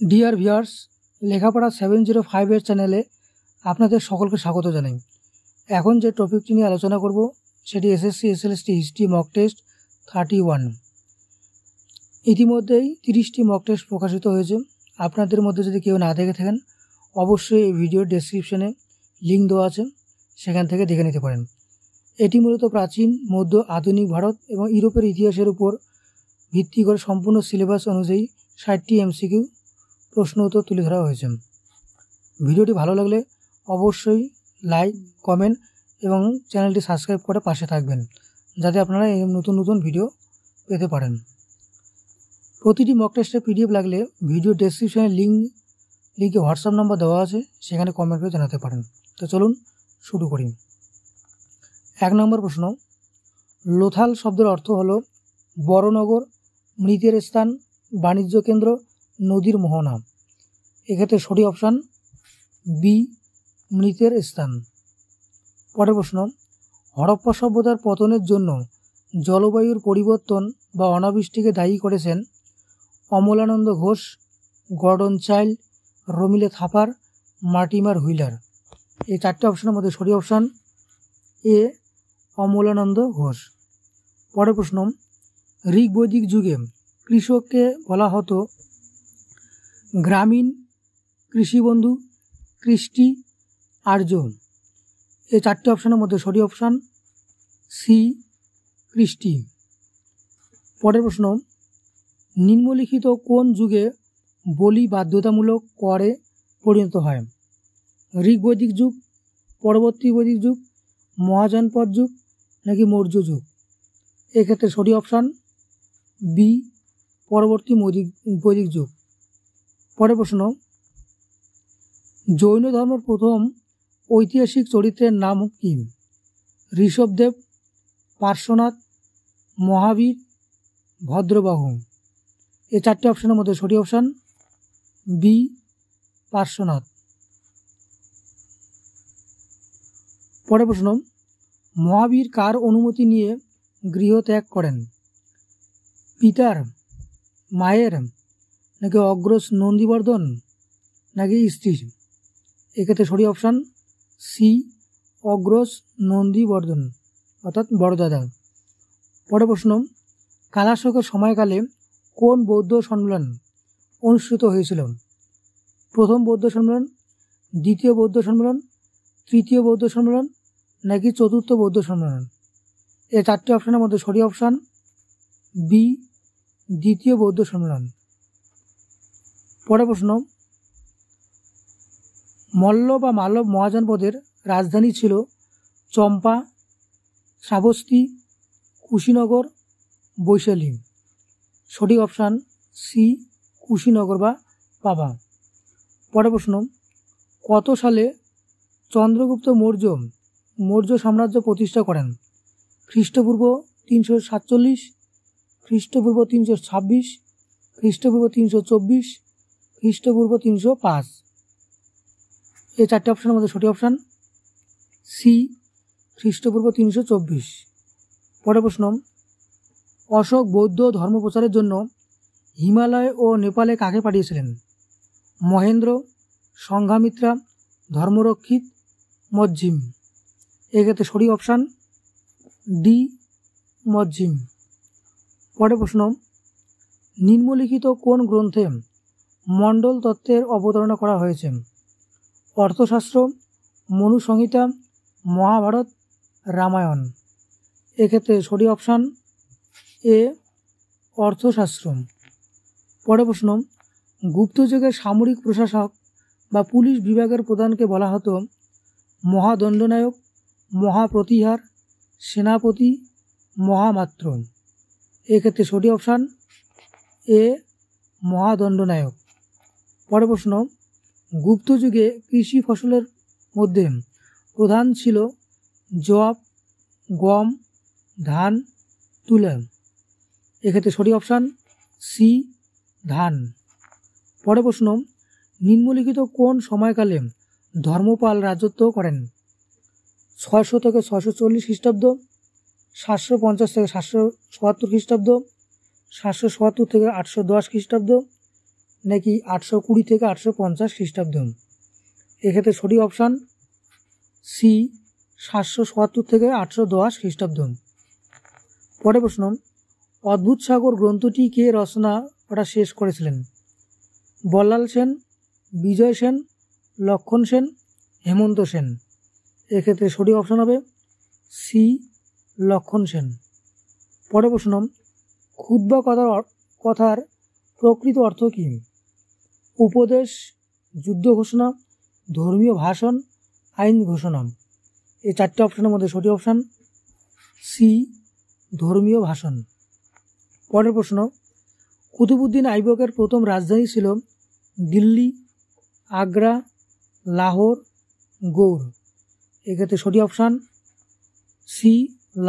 Dear viewers, লেখাপড়া 705 এর চ্যানেলে আপনাদের সকলকে স্বাগত জানাই। এখন যে টপিকটি নিয়ে আলোচনা করব সেটি SSC SLST history mock test 31। ইতিমধ্যেই 30টি মক টেস্ট প্রকাশিত হয়েছে। আপনাদের মধ্যে যদি কেউ না দেখে থাকেন, অবশ্যই এই ভিডিওর ডেসক্রিপশনে লিঙ্ক দেওয়া আছে, সেখান থেকে দেখে নিতে পারেন। এটি মূলত প্রাচীন, মধ্য, আধুনিক ভারত এবং ইউরোপের ইতিহাসের উপর ভিত্তি করে সম্পূর্ণ সিলেবাস অনুযায়ী 60টি এমসিকিউ প্রশ্ন উত্তর তুলে ধরা হয়েছে। ভিডিওটি ভালো লাগলে অবশ্যই লাইক, কমেন্ট এবং চ্যানেলটি সাবস্ক্রাইব করে পাশে থাকবেন, যাতে আপনারা এই নতুন নতুন ভিডিও পেতে পারেন। প্রতিটি মক টেস্টের পিডিএফ লাগলে ভিডিও ডেসক্রিপশনে লিঙ্কে হোয়াটসঅ্যাপ নাম্বার দেওয়া আছে, সেখানে কমেন্ট করে জানাতে পারেন। তো চলুন শুরু করি। 1 নম্বর প্রশ্ন, লোথাল শব্দের অর্থ হলো বড়নগর, মৃতের স্থান, বাণিজ্য কেন্দ্র, নদীর মোহনা। এক্ষেত্রে সঠিক অপশান বি, মৃতের স্থান। পরের প্রশ্ন, হরপ্পা সভ্যতার পতনের জন্য জলবায়ুর পরিবর্তন বা অনাবৃষ্টিকে দায়ী করেছেন Amalananda Ghosh, Gordon Childe, Romila Thapar, Mortimer Wheeler. এই 4টে অপশানের মধ্যে সঠিক অপশান এ, অমলানন্দ ঘোষ। পরের প্রশ্ন, ঋগ বৈদিক যুগে কৃষককে বলা হতো গ্রামীণ, কৃষিবন্ধু, কৃষ্টি, আর্য। এই 4টে অপশানের মধ্যে সঠিক অপশান সি, কৃষ্টি। পরের প্রশ্ন, নিম্নলিখিত কোন যুগে বলি বাধ্যতামূলক করে পরিণত হয়? ঋগ বৈদিক যুগ, পরবর্তী বৈদিক যুগ, মহাজনপদ যুগ নাকি মৌর্য যুগ? এক্ষেত্রে সঠিক অপশান বি, পরবর্তী বৈদিক যুগ। পরের প্রশ্ন, জৈন ধর্মের প্রথম ঐতিহাসিক চরিত্রের নাম কি? ঋষভদেব, পার্শ্বনাথ, মহাবীর, ভদ্রবাহু। এই 4টে অপশানের মধ্যে সঠিক অপশান বি, পার্শ্বনাথ। পরের প্রশ্ন, মহাবীর কার অনুমতি নিয়ে গৃহ ত্যাগ করেন? পিতার, মায়ের নাকি অগ্রজ নন্দীবর্ধন নাকি স্ত্রীর? এক্ষেত্রে সঠিক অপশান সি, অগ্রজ নন্দীবর্ধন অর্থাৎ বড়দাদা। পরের প্রশ্ন, কালাশোকের সময়কালে কোন বৌদ্ধ সম্মেলন অনুষ্ঠিত হয়েছিল? প্রথম বৌদ্ধ সম্মেলন, দ্বিতীয় বৌদ্ধ সম্মেলন, তৃতীয় বৌদ্ধ সম্মেলন নাকি চতুর্থ বৌদ্ধ সম্মেলন? এই 4টে অপশানের মধ্যে সঠিক অপশান বি, দ্বিতীয় বৌদ্ধ সম্মেলন। পরের প্রশ্ন, মল্ল বা মালব মহাজনপদের রাজধানী ছিল চম্পা, শ্রাবস্তী, কুশীনগর, বৈশালী। সঠিক অপশান সি, কুশীনগর বা পাবা। পরের প্রশ্ন, কত সালে চন্দ্রগুপ্ত মৌর্য সাম্রাজ্য প্রতিষ্ঠা করেন? খ্রিস্টপূর্ব 347, খ্রিস্টপূর্ব 326, খ্রিস্টপূর্ব 324, খ্রিস্টপূর্ব 305। এই 4টে অপশানের মধ্যে সঠিক অপশান সি, খ্রিস্টপূর্ব 324। পরের প্রশ্ন, অশোক বৌদ্ধ ধর্মপ্রচারের জন্য হিমালয় ও নেপালে কাকে পাঠিয়েছিলেন? মহেন্দ্র, সংঘামিত্রা, ধর্মরক্ষিত, মজ্জিম। এক্ষেত্রে সঠিক অপশান ডি, মজ্জিম। পরের প্রশ্ন, নিম্নলিখিত কোন গ্রন্থে মণ্ডল তত্ত্বের অবতারণা করা হয়েছে? অর্থশাস্ত্র, মনুসংহিতা, মহাভারত, রামায়ণ। এক্ষেত্রে সঠিক অপশান এ, অর্থশাস্ত্র। পরের প্রশ্ন, গুপ্ত যুগের সামরিক প্রশাসক বা পুলিশ বিভাগের প্রধানকে বলা হতো মহাদণ্ডনায়ক, মহাপ্রতিহার, সেনাপতি, মহামাত্র। এক্ষেত্রে সঠিক অপশান এ, মহাদণ্ডনায়ক। পরের প্রশ্ন, গুপ্ত যুগে কৃষি ফসলের মধ্যে প্রধান ছিল জব, গম, ধান, তুলা। এক্ষেত্রে সঠিক অপশান সি, ধান। পরের প্রশ্ন, নিম্নলিখিত কোন সময়কালে ধর্মপাল রাজত্ব করেন? 600 থেকে 640 খ্রিস্টাব্দ, 750 থেকে 777 খ্রিস্টাব্দ, 777 থেকে 810 খ্রিস্টাব্দ নাকি 820 থেকে 850 খ্রিস্টাব্দ? এক্ষেত্রে সঠিক অপশান সি 777 থেকে 810 খ্রিস্টাব্দ। পরের প্রশ্ন, অদ্ভুত সাগর গ্রন্থটি কে রচনা করা শেষ করেছিলেন? বল্লাল সেন, বিজয় সেন, লক্ষণ সেন, হেমন্ত সেন? এক্ষেত্রে সঠিক অপশান হবে সি লক্ষণ সেন। পরের প্রশ্ন, খুতবা কথার প্রকৃত অর্থ কী? উপদেশ, যুদ্ধ ঘোষণা, ধর্মীয় ভাষণ, আইন ঘোষণা? এই 4টে অপশানের মধ্যে সঠিক অপশান সি ধর্মীয় ভাষণ। পরের প্রশ্ন, কুতুবউদ্দিন আইবকের প্রথম রাজধানী ছিল দিল্লি, আগ্রা, লাহোর, গৌড়? এক্ষেত্রে সঠিক অপশান সি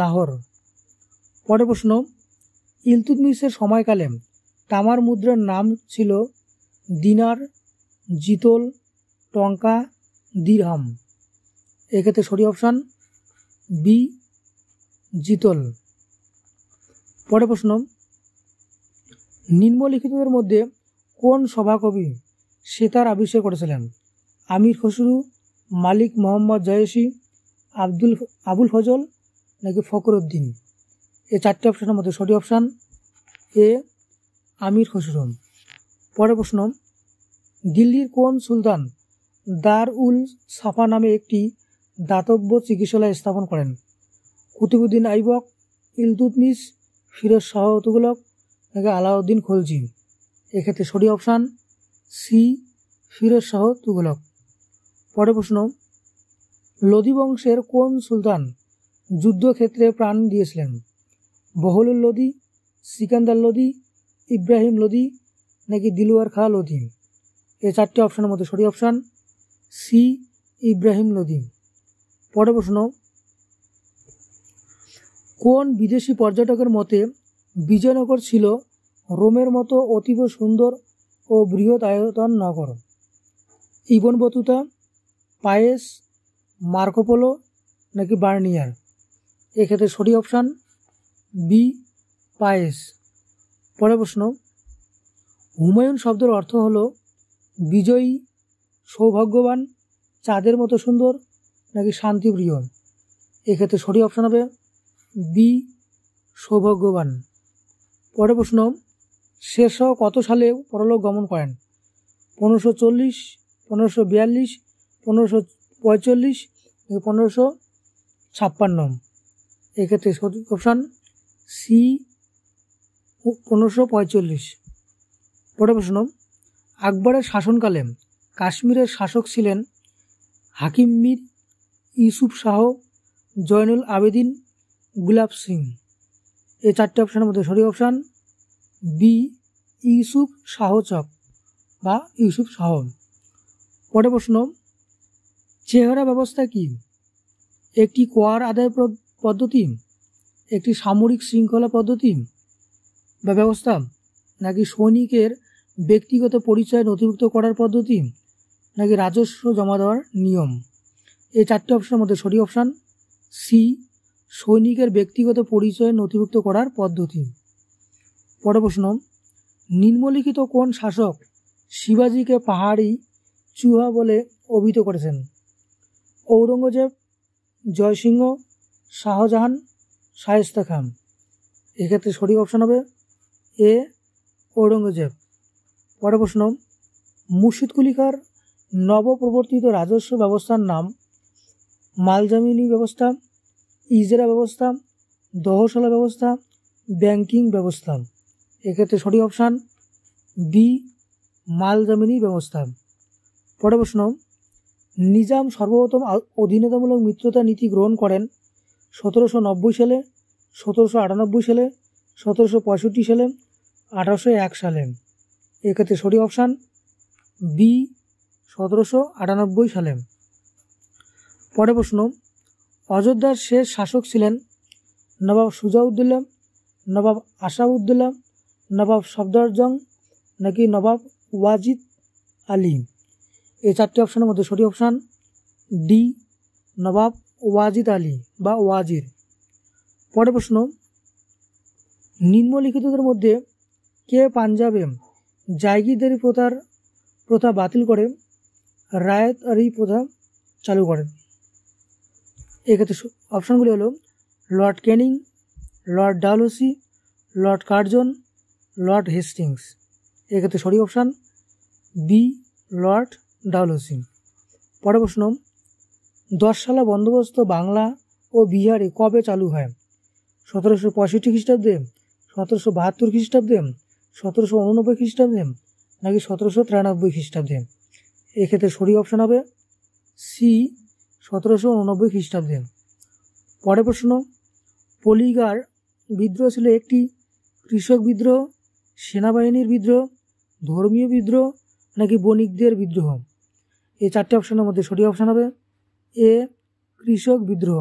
লাহোর। পরের প্রশ্ন, ইলতুৎমিশের সময়কালে তামার মুদ্রার নাম ছিল দিনার, জিতল, টঙ্কা, দিরহাম? এক্ষেত্রে সঠিক অপশান বি জিতল। পরের প্রশ্ন, নিম্নলিখিতদের মধ্যে কোন সভাকবি সেতার আবিষ্কার করেছিলেন? আমির খসরু, মালিক মোহাম্মদ জয়েসি, আবুল ফজল নাকি ফখরুদ্দিন? এই 4টে অপশানের মধ্যে সঠিক অপশান এ আমির খসরু। পরের প্রশ্ন, দিল্লির কোন সুলতান দার উল সাফা নামে একটি দাতব্য চিকিৎসালয় স্থাপন করেন? কুতুবউদ্দিন আইবক, ইলতুৎমিশ, ফিরোজ শাহ তুগলক নাকি আলাউদ্দিন খলজি? এক্ষেত্রে সঠিক অপশান সি ফিরোজ শাহ তুগলক। পরের প্রশ্ন, লোধি বংশের কোন সুলতান যুদ্ধক্ষেত্রে প্রাণ দিয়েছিলেন? বহলুল লোধি, সিকান্দার লোধি, ইব্রাহিম লোধি নাকি দিলওয়ার খাঁ লোধি? এই 4টে অপশানের মধ্যে সঠিক অপশান সি ইব্রাহিম লোধি। পরের প্রশ্ন, কোন বিদেশি পর্যটকের মতে বিজয়নগর ছিল রোমের মতো অতীব সুন্দর ও বৃহৎ আয়তন নগর? ইবন বতুতা, পায়েস, মার্কোপোলো নাকি বার্নিয়ার? এক্ষেত্রে সঠিক অপশান বি পায়েস। পরের প্রশ্ন, হুমায়ুন শব্দের অর্থ হল বিজয়ী, সৌভাগ্যবান, চাঁদের মতো সুন্দর নাকি শান্তিপ্রিয়? এক্ষেত্রে সঠিক অপশান হবে বি সৌভাগ্যবান। পরের প্রশ্ন, শেরশাহ কত সালে পরলোক গমন করেন? 1540, 1542, 1545 নাকি 1556? এক্ষেত্রে সঠিক অপশান সি 1545। পরের প্রশ্ন, আকবরের শাসনকালে কাশ্মীরের শাসক ছিলেন হাকিম মীর, ইউসুফ শাহ, জয়নুল আবেদিন, গুলাব সিং? এই 4টে অপশানের মধ্যে সঠিক অপশান বি ইউসুফ শাহ চক বা ইউসুফ শাহ। পরের প্রশ্ন, চেহারা ব্যবস্থা কি? একটি কর আদায় পদ্ধতি, একটি সামরিক শৃঙ্খলা পদ্ধতি বা ব্যবস্থা নাকি সৈনিকের ব্যক্তিগত পরিচয় নথিভুক্ত করার পদ্ধতি নাকি রাজস্ব জমা দেওয়ার নিয়ম? এই 4টে অপশানের মধ্যে সঠিক অপশান সি সৈনিকের ব্যক্তিগত পরিচয় নথিভুক্ত করার পদ্ধতি। পরের প্রশ্ন, নিম্নলিখিত কোন শাসক শিবাজিকে পাহাড়ি চুহা বলে অভিহিত করেছেন? ঔরঙ্গজেব, জয়সিংহ, শাহজাহান, শায়েস্তা খান? এক্ষেত্রে সঠিক অপশান হবে এ ঔরঙ্গজেব। পরের প্রশ্ন, মুর্শিদ কুলি খাঁর নবপ্রবর্তিত রাজস্ব ব্যবস্থার নাম মালজামিনী ব্যবস্থা, ইজরা ব্যবস্থা, দহশলা ব্যবস্থা, ব্যাংকিং ব্যবস্থা? এক্ষেত্রে সঠিক অপশান বি মালজামিনী ব্যবস্থা। পরের প্রশ্ন, নিজাম সর্বপ্রথম অধীনতামূলক মিত্রতা নীতি গ্রহণ করেন 1790 সালে, 1798 সালে, 1765 সালে, 1801 সালে? এক্ষেত্রে সঠিক অপশান বি 1798 সালে। পরের প্রশ্ন, অযোধ্যার শেষ শাসক ছিলেন নবাব সুজাউদ্দৌলা, নবাব আশাউদ্দৌলা, নবাব সফদরজং নাকি নবাব ওয়াজিদ আলী? এই 4টে অপশানের মধ্যে সঠিক অপশান ডি নবাব ওয়াজিদ আলী বা ওয়াজির। পরের প্রশ্ন, নিম্নলিখিতদের মধ্যে কে পাঞ্জাবে জায়গিরদারি প্রথা বাতিল করে রায়তআরি প্রথা চালু করেন? এক্ষেত্রে অপশানগুলি হলো Lord Canning, Lord Dalhousie, Lord Curzon, Lord Hastings. এক্ষেত্রে সঠিক অপশান বি, লর্ড ডালহৌসি। পরের প্রশ্ন, 10 সালা বন্দোবস্ত বাংলা ও বিহারে কবে চালু হয়? 1765 খ্রিস্টাব্দে, 1772 খ্রিস্টাব্দে, 1789 খ্রিস্টাব্দে নাকি 1793 খ্রিস্টাব্দে? এক্ষেত্রে সঠিক অপশান হবে সি, 1789 খ্রিস্টাব্দে। পরের প্রশ্ন, পলিগার বিদ্রোহ ছিল একটি কৃষক বিদ্রোহ, সেনাবাহিনীর বিদ্রোহ, ধর্মীয় বিদ্রোহ নাকি বণিকদের বিদ্রোহ? এই 4টে অপশানের মধ্যে সঠিক অপশান হবে এ, কৃষক বিদ্রোহ।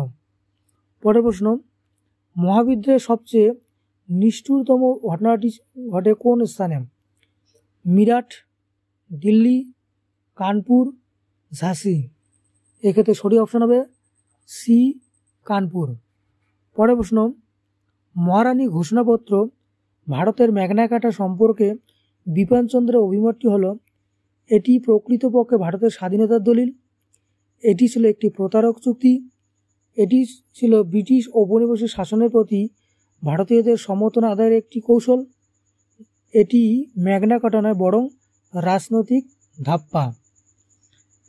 পরের প্রশ্ন, মহাবিদ্রোহের সবচেয়ে নিষ্ঠুরতম ঘটনাটি ঘটে কোন স্থানে? মিরাট, দিল্লি, কানপুর, ঝাঁসি? এক্ষেত্রে সঠিক অপশান হবে সি, কানপুর। পরের প্রশ্ন, মহারানী ঘোষণাপত্র ভারতের ম্যাগনা কার্টা সম্পর্কে বিপিনচন্দ্রের অভিমতটি হল এটি প্রকৃতপক্ষে ভারতের স্বাধীনতার দলিল, এটি ছিল একটি প্রতারক চুক্তি, এটি ছিল ব্রিটিশ ঔপনিবেশিক শাসনের প্রতি ভারতীয়দের সমর্থন আদায়ের একটি কৌশল, এটি ম্যাগনা কার্টা নয় বরং রাজনৈতিক ধাপ্পা?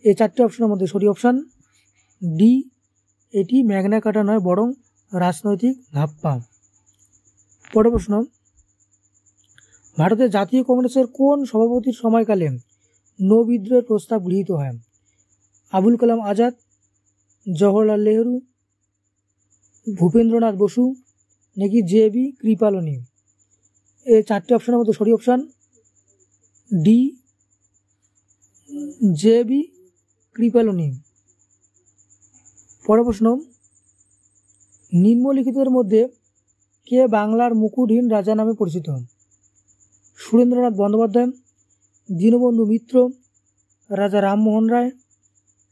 এই 4টে অপশানের মধ্যে সঠিক অপশান ডি, এটি ম্যাগনা কার্টা নয় বরং রাজনৈতিক ধাপ্পা। পরের প্রশ্ন, ভারতের জাতীয় কংগ্রেসের কোন সভাপতির সময়কালে নৌ বিদ্রোহের প্রস্তাব গৃহীত হয়? আবুল কালাম আজাদ, জওহরলাল নেহরু, ভূপেন্দ্রনাথ বসু নাকি জে.বি. কৃপালনি? এই 4টে অপশানের মধ্যে সঠিক অপশান ডি, জে.বি. কৃপালনি। পরের প্রশ্ন, নিম্নলিখিতের মধ্যে কে বাংলার মুকুটহীন রাজা নামে পরিচিত? সুরেন্দ্রনাথ বন্দ্যোপাধ্যায়, দীনবন্ধু মিত্র, রাজা রামমোহন রায়,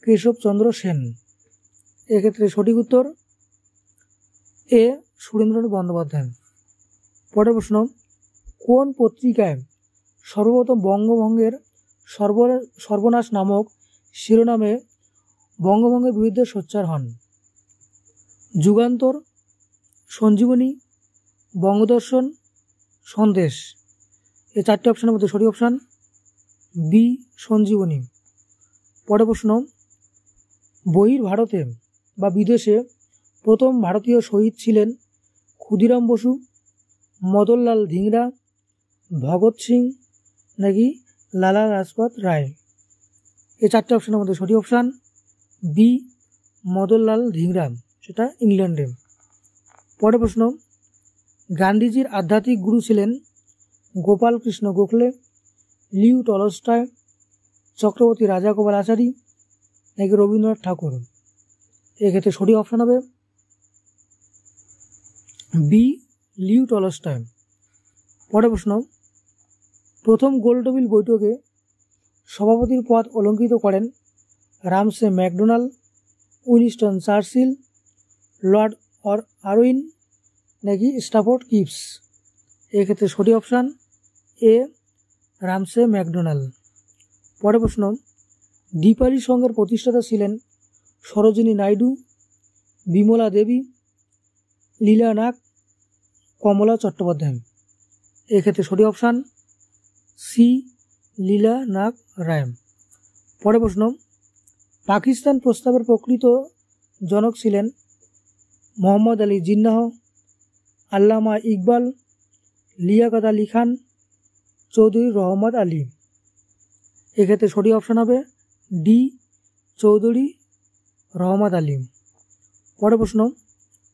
কেশবচন্দ্র সেন? এক্ষেত্রে সঠিক উত্তর এ, সুরেন্দ্রনাথ বন্দ্যোপাধ্যায়। পরের প্রশ্ন, কোন পত্রিকায় সর্বপ্রথম বঙ্গভঙ্গের সর্বনাশ নামক শিরোনামে বঙ্গভঙ্গের বিরুদ্ধে সোচ্চার হন? যুগান্তর, সঞ্জীবনী, বঙ্গদর্শন, সন্দেশ? এই 4টে অপশানের মধ্যে সঠিক অপশান বি, সঞ্জীবনী। পরের প্রশ্ন, বহির্ভারতে বা বিদেশে প্রথম ভারতীয় শহীদ ছিলেন ক্ষুদিরাম বসু, মদনলাল ধিংরা, ভগৎ সিং নাকি লালা লাজপত রায়? এই 4টে অপশানের মধ্যে সঠিক অপশান বি, মদনলাল ধিংরা, সেটা ইংল্যান্ডে। পরের প্রশ্ন, গান্ধীজির আধ্যাত্মিক গুরু ছিলেন গোপাল কৃষ্ণ গোখলে, লিও টলস্টয়, চক্রবর্তী রাজাগোপালাচারী নাকি রবীন্দ্রনাথ ঠাকুর? এক্ষেত্রে সঠিক অপশান হবে বি, লিও টলস্টয়। পরের প্রশ্ন, প্রথম গোলটেবিল বৈঠকে সভাপতির পদ অলঙ্কৃত করেন Ramsay MacDonald, Winston Churchill, Lord Irwin নাকি স্ট্যাফোর্ড কিপস? এক্ষেত্রে সঠিক অপশান এ, রামসে ম্যাকডোনাল্ড। পরের প্রশ্ন, দ্বীপালি সংঘের প্রতিষ্ঠাতা ছিলেন সরোজিনী নাইডু, বিমলা দেবী, লীলা নাগ, কমলা চট্টোপাধ্যায়? এক্ষেত্রে সঠিক অপশান সি, লীলা নাগ রায়। পরের প্রশ্ন, পাকিস্তান প্রস্তাবের প্রকৃত জনক ছিলেন মোহাম্মদ আলী জিন্নাহ, আল্লামা ইকবাল, লিয়াকত আলী খান, চৌধুরী রহমত আলী? এক্ষেত্রে সঠিক অপশান হবে ডি, চৌধুরী রহমত আলী। পরের প্রশ্ন,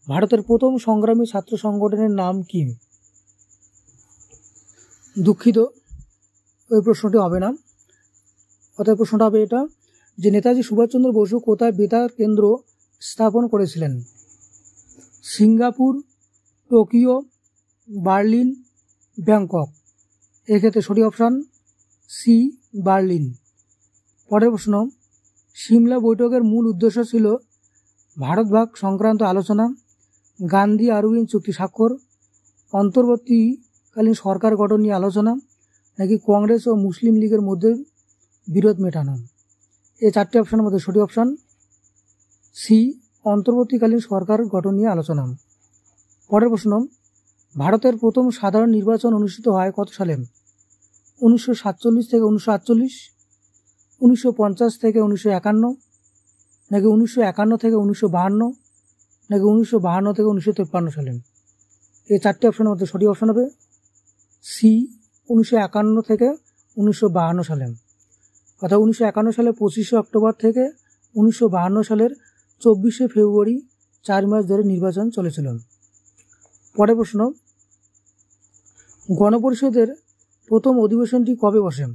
ভারতের প্রথম সংগ্রামী ছাত্র সংগঠনের নাম কি? দুঃখিত, ওই প্রশ্নটি হবে না, অর্থাৎ প্রশ্নটা হবে এটা যে নেতাজি সুভাষচন্দ্র বসু কোথায় বেতার কেন্দ্র স্থাপন করেছিলেন? Singapore, Tokyo, Berlin, Bangkok? এক্ষেত্রে সঠিক অপশান সি, বার্লিন। পরের প্রশ্ন, সিমলা বৈঠকের মূল উদ্দেশ্য ছিল ভারত ভাগ সংক্রান্ত আলোচনা, গান্ধী আরউইন চুক্তি স্বাক্ষর, অন্তর্বর্তীকালীন সরকার গঠন নিয়ে আলোচনা নাকি কংগ্রেস ও মুসলিম লীগের মধ্যে বিরোধ মেটানো? এই 4টি অপশনের মধ্যে সঠিক অপশন সি, অন্তর্বর্তীকালীন সরকার গঠন নিয়ে আলোচনা। পরের প্রশ্ন, ভারতের প্রথম সাধারণ নির্বাচন অনুষ্ঠিত হয় কত সালে? 1947 থেকে 1948, 1950 থেকে 1951, নাকি 1951 থেকে 1952, নাকি 1952 থেকে 1953 সালে? এই 4টি অপশনের মধ্যে সঠিক অপশন হবে সি, 1951 থেকে 1952 সালে। অর্থাৎ 1951 সালে 25শে অক্টোবর থেকে 1952 সালের 24শে ফেব্রুয়ারি 4 মাস ধরে নির্বাচন চলেছিল। পরের প্রশ্ন, গণপরিষদের প্রথম অধিবেশনটি কবে বসে?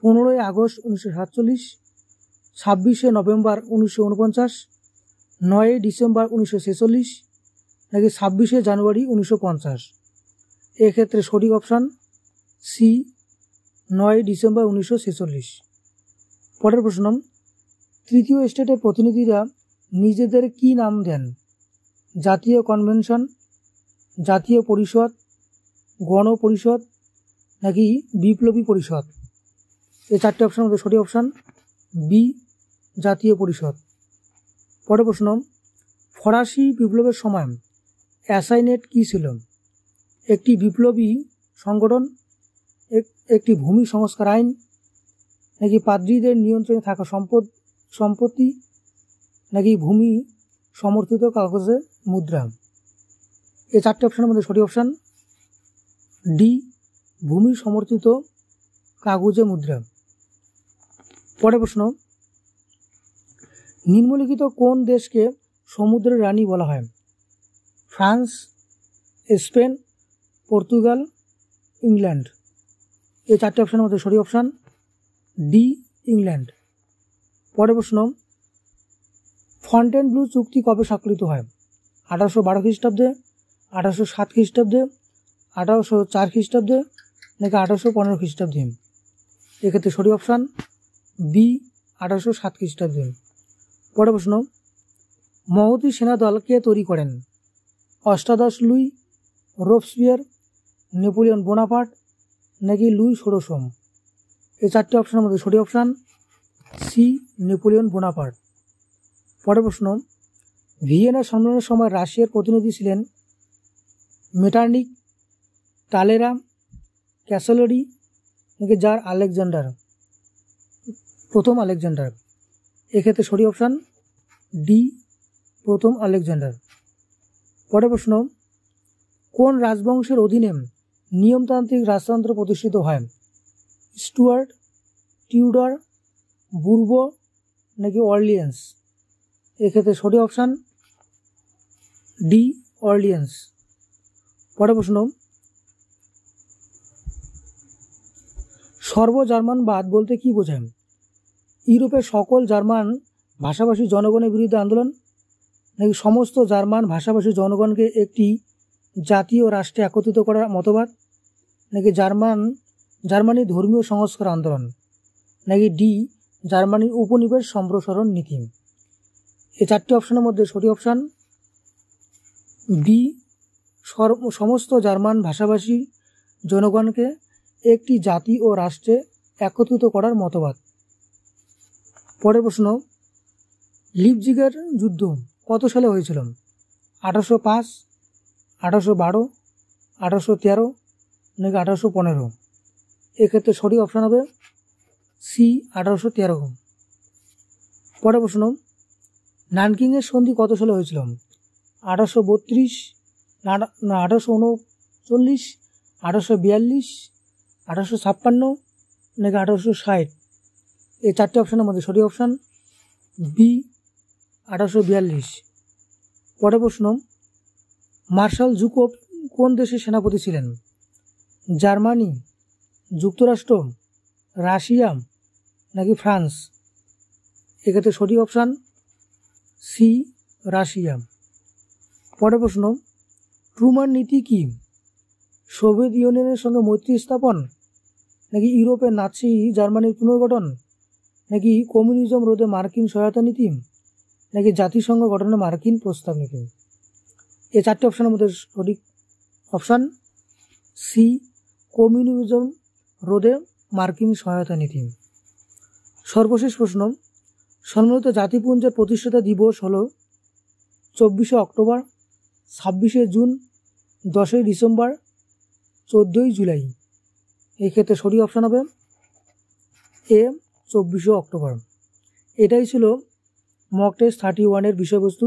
15ই আগস্ট 1947, 26শে নভেম্বর 1949, 9ই ডিসেম্বর 1946, নাকি 26শে জানুয়ারি 1950? এক্ষেত্রে সঠিক অপশান সি, 9ই ডিসেম্বর 1946। পরের প্রশ্ন, তৃতীয় স্টেটের প্রতিনিধিরা নিজেদের কি নাম দেন? জাতীয় কনভেনশন, জাতীয় পরিষদ, গণপরিষদ, নাকি বিপ্লবী পরিষদ? এই 4টি অপশনের মধ্যে সঠিক অপশান বি, জাতীয় পরিষদ। পরের প্রশ্ন, ফরাসি বিপ্লবের সময় অ্যাসাইনেট কি ছিল? একটি বিপ্লবী সংগঠন, একটি ভূমি সংস্কার আইন, নাকি পাদ্রীদের নিয়ন্ত্রণে থাকা সম্পত্তি, নাকি ভূমি সমর্থিত কাগজের মুদ্রা? এই 4টি অপশনের মধ্যে সঠিক অপশান ডি, ভূমি সমর্থিত কাগজে মুদ্রা। পরের প্রশ্ন, নিম্নলিখিত কোন দেশকে সমুদ্রের রানী বলা হয়? France, Spain, Portugal, England? এই 4টি অপশনের মধ্যে সঠিক অপশান ডি, ইংল্যান্ড। পরের প্রশ্ন, ফন্টেনব্লু চুক্তি কবে স্বাক্ষরিত হয়? 1812 খ্রিস্টাব্দে, 1807 খ্রিস্টাব্দে, 1804 খ্রিস্টাব্দে, নাকি 1815 খ্রিস্টাব্দে? এক্ষেত্রে সঠিক অপশান বি, 1807 খ্রিস্টাব্দে। পরের প্রশ্ন, মহতী সেনা দল কে তৈরি করেন? অষ্টাদশ লুই, রোবসপিয়ার, নেপোলিয়ন বোনাপার্ট, নাকি লুই 16ম? এই 4টি অপশনের মধ্যে সঠিক অপশান সি, নেপোলিয়ন বোনাপার্ট। পরের প্রশ্ন, ভিয়েনা সম্মেলনের সময় রাশিয়ার প্রতিনিধি ছিলেন মেটারনিক, টালেরা, ক্যাসেলরি, নাকি জার আলেকজান্ডার? প্রথম আলেকজান্ডার। এক্ষেত্রে সঠিক অপশান ডি, প্রথম আলেকজান্ডার। পরের প্রশ্ন, কোন রাজবংশের অধীনে নিয়মতান্ত্রিক রাজতন্ত্র প্রতিষ্ঠিত হয়? স্টুয়ার্ট, টিউডার, বুরবো, নাকি অর্লিয়েন্স? এক্ষেত্রে সঠিক অপশান ডি, অর্লিয়েন্স। পরের প্রশ্ন, সর্ব জার্মানবাদ বলতে কি বোঝায়? ইউরোপের সকল জার্মান ভাষাভাষী জনগণের বিরুদ্ধে আন্দোলন, নাকি সমস্ত জার্মান ভাষাভাষী জনগণকে একটি জাতীয় রাষ্ট্রে একত্রিত করার মতবাদ, নাকি জার্মানির ধর্মীয় সংস্কার আন্দোলন, নাকি ডি, জার্মানির উপনিবেশ সম্প্রসারণ নীতি? এই 4টি অপশনের মধ্যে সঠিক অপশান বি, সমস্ত জার্মান ভাষাভাষী জনগণকে একটি জাতি ও রাষ্ট্রে একত্রিত করার মতবাদ। পরের প্রশ্ন, লিপজিগের যুদ্ধ কত সালে হয়েছিল? 1805, 1812, 1813, নাকি 1815? এক্ষেত্রে সঠিক অপশান হবে সি, 1813। পরের প্রশ্ন, নানকিংয়ের সন্ধি কত সালে হয়েছিল? 1832, 1839, 1842, 1856, নাকি 1860? এই 4টি অপশানের মধ্যে সঠিক অপশান বি, 1842। পরের প্রশ্ন, মার্শাল জুকোভ কোন দেশের সেনাপতি ছিলেন? জার্মানি, যুক্তরাষ্ট্র, রাশিয়া, নাকি ফ্রান্স? এক্ষেত্রে সঠিক অপশান সি, রাশিয়া। পরের প্রশ্ন, ট্রুম্যান নীতি কি? সোভিয়েত ইউনিয়নের সঙ্গে মৈত্রী স্থাপন, নাকি ইউরোপের নাৎসি জার্মানির পুনর্গঠন, নাকি কমিউনিজম রোধে মার্কিন সহায়তা নীতি, নাকি জাতিসংঘ গঠনে মার্কিন প্রস্তাব নীতি? এই 4টি অপশানের মধ্যে সঠিক অপশান সি, কমিউনিজম রোধে মার্কিন সহায়তা নীতি। সর্বশেষ প্রশ্ন, সম্মিলিত জাতিপুঞ্জের প্রতিষ্ঠাতা দিবস হল 24শে অক্টোবর, 26শে জুন, 10ই ডিসেম্বর, 14ই জুলাই। এই ক্ষেত্রে সঠিক অপশান হবে এ 24শে অক্টোবর। এটাই ছিল মক টেস্ট 31-এর বিষয়বস্তু।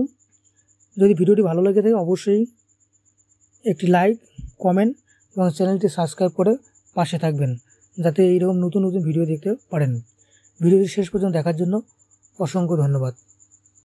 যদি ভিডিওটি ভালো লেগে থাকে অবশ্যই একটি লাইক, কমেন্ট এবং চ্যানেলটি সাবস্ক্রাইব করে পাশে থাকবেন, যাতে এইরকম নতুন নতুন ভিডিও দেখতে পারেন। ভিডিওটি শেষ পর্যন্ত দেখার জন্য অসংখ্য ধন্যবাদ।